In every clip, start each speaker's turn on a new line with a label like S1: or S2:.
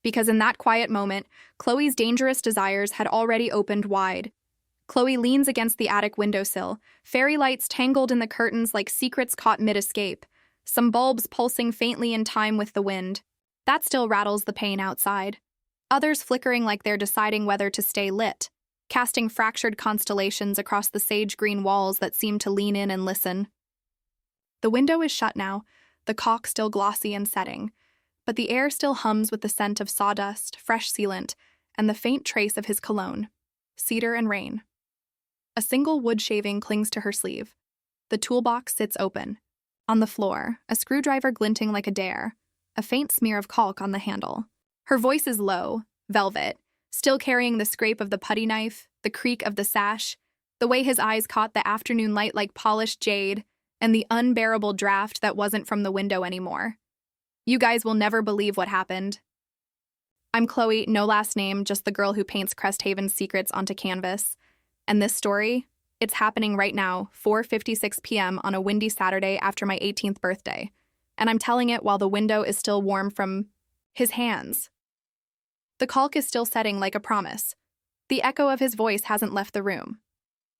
S1: because in that quiet moment, Chloe's dangerous desires had already opened wide. Chloe leans against the attic windowsill, fairy lights tangled in the curtains like secrets caught mid-escape, some bulbs pulsing faintly in time with the wind. That still rattles the pain outside. Others flickering like they're deciding whether to stay lit, casting fractured constellations across the sage-green walls that seem to lean in and listen. The window is shut now, the caulk still glossy and setting, but the air still hums with the scent of sawdust, fresh sealant, and the faint trace of his cologne, cedar and rain. A single wood shaving clings to her sleeve. The toolbox sits open. On the floor, a screwdriver glinting like a dare, a faint smear of caulk on the handle. Her voice is low, velvet, still carrying the scrape of the putty knife, the creak of the sash, the way his eyes caught the afternoon light like polished jade, and the unbearable draft that wasn't from the window anymore. You guys will never believe what happened. I'm Chloe, no last name, just the girl who paints Cresthaven's secrets onto canvas. And this story, it's happening right now, 4:56 p.m. on a windy Saturday after my 18th birthday. And I'm telling it while the window is still warm from his hands. The caulk is still setting like a promise. The echo of his voice hasn't left the room.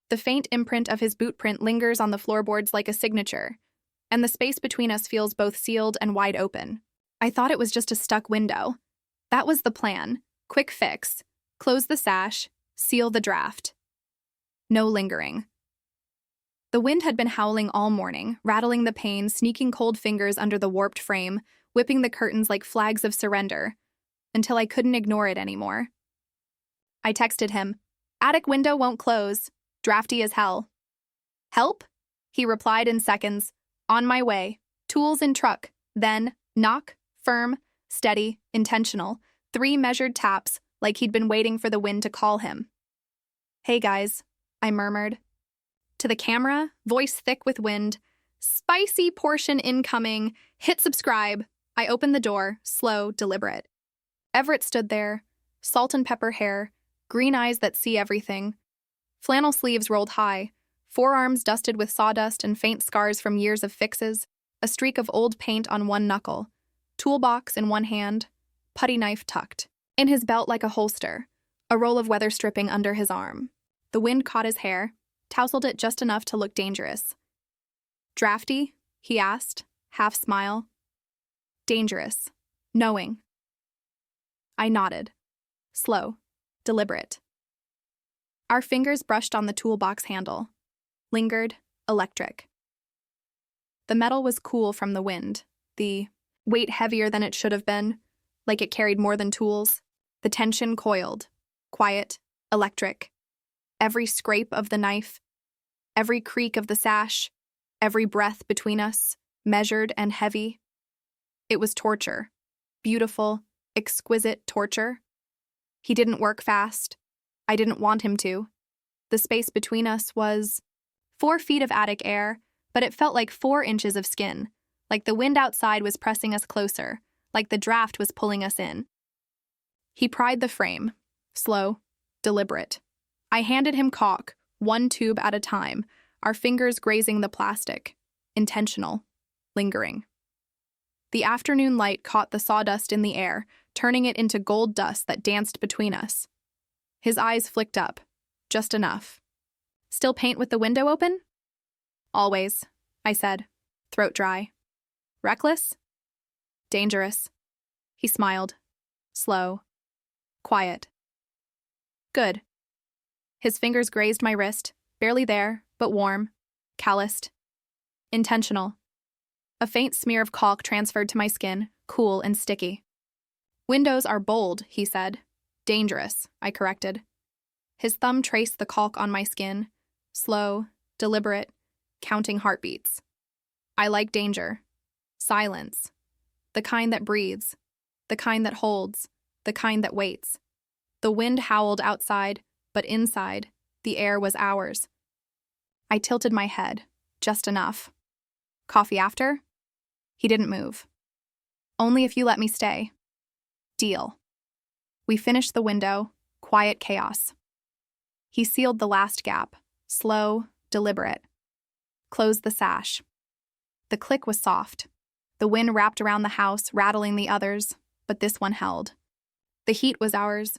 S1: The faint imprint of his boot print lingers on the floorboards like a signature, and the space between us feels both sealed and wide open. I thought it was just a stuck window. That was the plan. Quick fix. Close the sash. Seal the draft. No lingering. The wind had been howling all morning, rattling the pane, sneaking cold fingers under the warped frame, whipping the curtains like flags of surrender, until I couldn't ignore it anymore. I texted him, "Attic window won't close. Drafty as hell." "Help?" He replied in seconds. "On my way. Tools in truck." Then, knock, firm, steady, intentional, 3 measured taps, like he'd been waiting for the wind to call him. "Hey guys," I murmured. To the camera, voice thick with wind, "Spicy portion incoming. Hit subscribe." I opened the door, slow, deliberate. Everett stood there, salt and pepper hair, green eyes that see everything. Flannel sleeves rolled high, forearms dusted with sawdust and faint scars from years of fixes, a streak of old paint on one knuckle, toolbox in one hand, putty knife tucked in his belt like a holster, a roll of weather stripping under his arm. The wind caught his hair, tousled it just enough to look dangerous. "Drafty?" he asked, half smile. "Dangerous. Knowing." I nodded. Slow, deliberate. Our fingers brushed on the toolbox handle. Lingered, electric. The metal was cool from the wind, the weight heavier than it should have been, like it carried more than tools. The tension coiled, quiet, electric. Every scrape of the knife, every creak of the sash, every breath between us, measured and heavy. It was torture. Beautiful, exquisite torture. He didn't work fast. I didn't want him to. The space between us was 4 feet of attic air, but it felt like 4 inches of skin, like the wind outside was pressing us closer, like the draft was pulling us in. He pried the frame, slow, deliberate. I handed him caulk, 1 tube at a time, our fingers grazing the plastic, intentional, lingering. The afternoon light caught the sawdust in the air, turning it into gold dust that danced between us. His eyes flicked up, just enough. "Still paint with the window open?" "Always," I said, throat dry. "Reckless?" "Dangerous." He smiled. Slow. Quiet. "Good." His fingers grazed my wrist, barely there, but warm, calloused. Intentional. A faint smear of caulk transferred to my skin, cool and sticky. "Windows are bold," he said. "Dangerous," I corrected. His thumb traced the caulk on my skin, slow, deliberate, counting heartbeats. I like danger. Silence. The kind that breathes. The kind that holds. The kind that waits. The wind howled outside, but inside, the air was ours. I tilted my head, just enough. "Coffee after?" He didn't move. "Only if you let me stay." "Deal." We finished the window, quiet chaos. He sealed the last gap, slow, deliberate. Closed the sash. The click was soft. The wind wrapped around the house, rattling the others, but this one held. The heat was ours.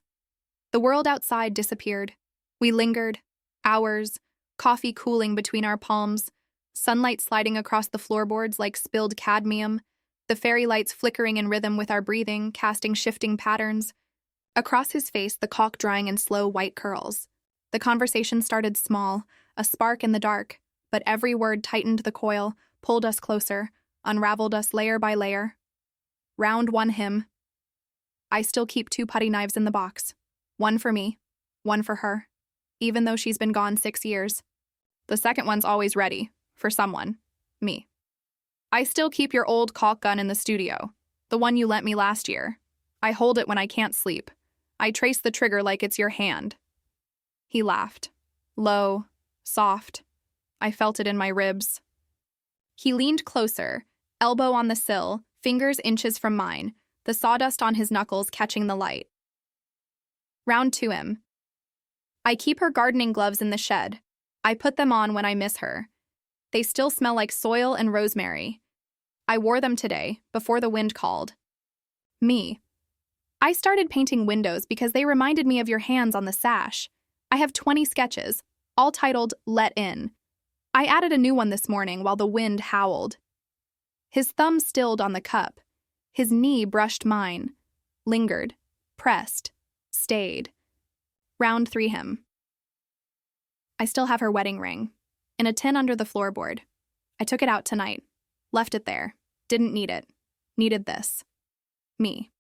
S1: The world outside disappeared. We lingered. Hours, coffee cooling between our palms, sunlight sliding across the floorboards like spilled cadmium, the fairy lights flickering in rhythm with our breathing, casting shifting patterns. Across his face, the caulk drying in slow white curls. The conversation started small, a spark in the dark, but every word tightened the coil, pulled us closer, unraveled us layer by layer. Round one him. I still keep 2 putty knives in the box. One for me, one for her, even though she's been gone 6 years. The second one's always ready, for someone, me. I still keep your old caulk gun in the studio, the one you lent me last year. I hold it when I can't sleep. I trace the trigger like it's your hand. He laughed. Low, soft. I felt it in my ribs. He leaned closer, elbow on the sill, fingers inches from mine, the sawdust on his knuckles catching the light. Round to him. I keep her gardening gloves in the shed. I put them on when I miss her. They still smell like soil and rosemary. I wore them today, before the wind called. Me. I started painting windows because they reminded me of your hands on the sash. I have 20 sketches, all titled Let In. I added a new one this morning while the wind howled. His thumb stilled on the cup. His knee brushed mine. Lingered. Pressed. Stayed. Round 3 him. I still have her wedding ring. In a tin under the floorboard. I took it out tonight. Left it there. Didn't need it. Needed this. Me.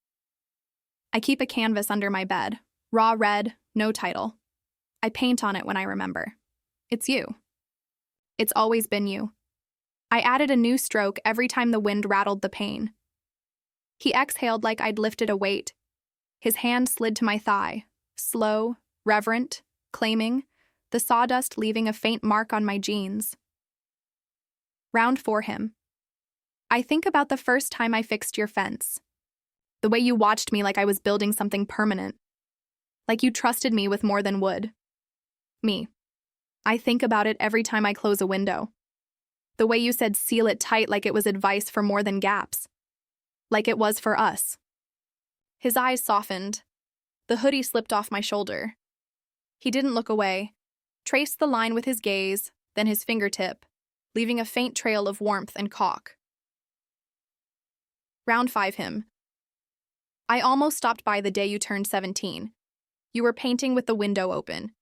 S1: I keep a canvas under my bed. Raw red, no title. I paint on it when I remember. It's you. It's always been you. I added a new stroke every time the wind rattled the pane. He exhaled like I'd lifted a weight. His hand slid to my thigh, slow, reverent, claiming, the sawdust leaving a faint mark on my jeans. Round 4 him. I think about the first time I fixed your fence. The way you watched me like I was building something permanent. Like you trusted me with more than wood. Me. I think about it every time I close a window. The way you said seal it tight like it was advice for more than gaps. Like it was for us. His eyes softened. The hoodie slipped off my shoulder. He didn't look away, traced the line with his gaze, then his fingertip, leaving a faint trail of warmth and caulk. Round 5 him. I almost stopped by the day you turned 17. You were painting with the window open.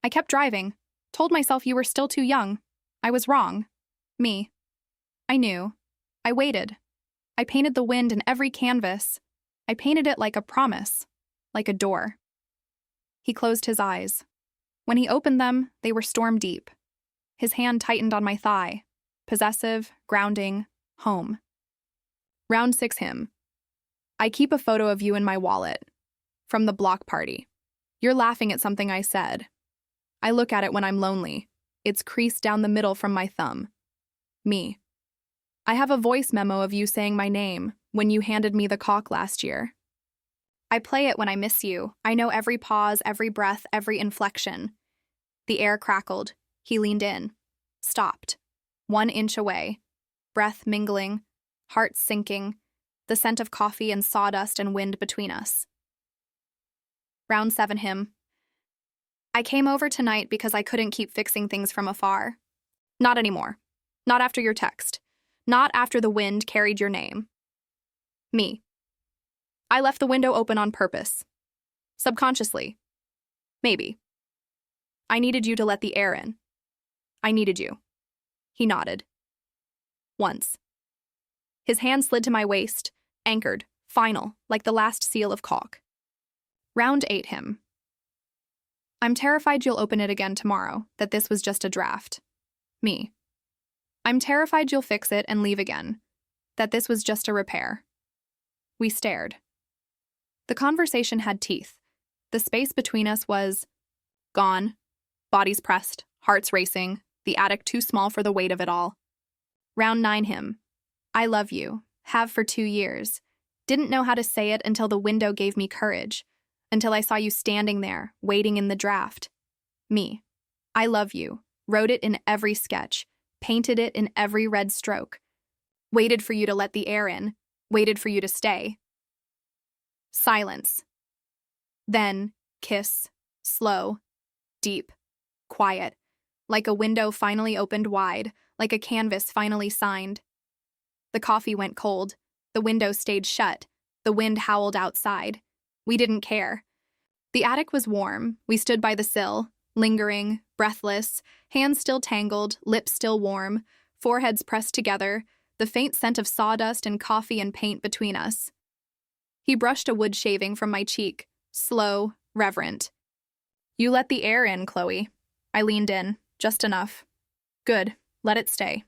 S1: I kept driving, told myself you were still too young. I was wrong. Me. I knew. I waited. I painted the wind in every canvas. I painted it like a promise, like a door. He closed his eyes. When he opened them, they were storm deep. His hand tightened on my thigh. Possessive, grounding, home. Round 6 him. I keep a photo of you in my wallet. From the block party. You're laughing at something I said. I look at it when I'm lonely. It's creased down the middle from my thumb. Me. I have a voice memo of you saying my name when you handed me the caulk last year. I play it when I miss you. I know every pause, every breath, every inflection. The air crackled. He leaned in. Stopped. 1 inch away. Breath mingling. Heart sinking. The scent of coffee and sawdust and wind between us. Round 7 him. I came over tonight because I couldn't keep fixing things from afar. Not anymore. Not after your text. Not after the wind carried your name. Me. I left the window open on purpose. Subconsciously. Maybe. I needed you to let the air in. I needed you. He nodded. Once. His hand slid to my waist, anchored, final, like the last seal of caulk. Round 8 him. I'm terrified you'll open it again tomorrow, that this was just a draft. Me. I'm terrified you'll fix it and leave again, that this was just a repair. We stared. The conversation had teeth. The space between us was gone, bodies pressed, hearts racing, the attic too small for the weight of it all. Round 9 him. I love you, have for 2 years. Didn't know how to say it until the window gave me courage, until I saw you standing there, waiting in the draft. Me. I love you, wrote it in every sketch, painted it in every red stroke. Waited for you to let the air in, waited for you to stay. Silence. Then, kiss, slow, deep, quiet, like a window finally opened wide, like a canvas finally signed. The coffee went cold, the window stayed shut, the wind howled outside. We didn't care. The attic was warm. We stood by the sill, lingering, breathless, hands still tangled, lips still warm, foreheads pressed together, the faint scent of sawdust and coffee and paint between us. He brushed a wood shaving from my cheek, slow, reverent. "You let the air in, Chloe." I leaned in, just enough. "Good, let it stay."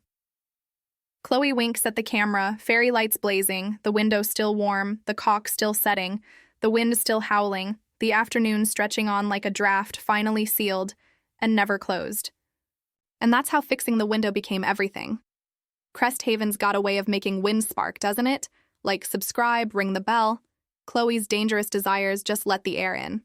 S1: Chloe winks at the camera, fairy lights blazing, the window still warm, the caulk still setting, the wind still howling, the afternoon stretching on like a draft finally sealed and never closed. And that's how fixing the window became everything. Cresthaven's got a way of making wind spark, doesn't it? Like subscribe, ring the bell. Chloe's dangerous desires just let the air in.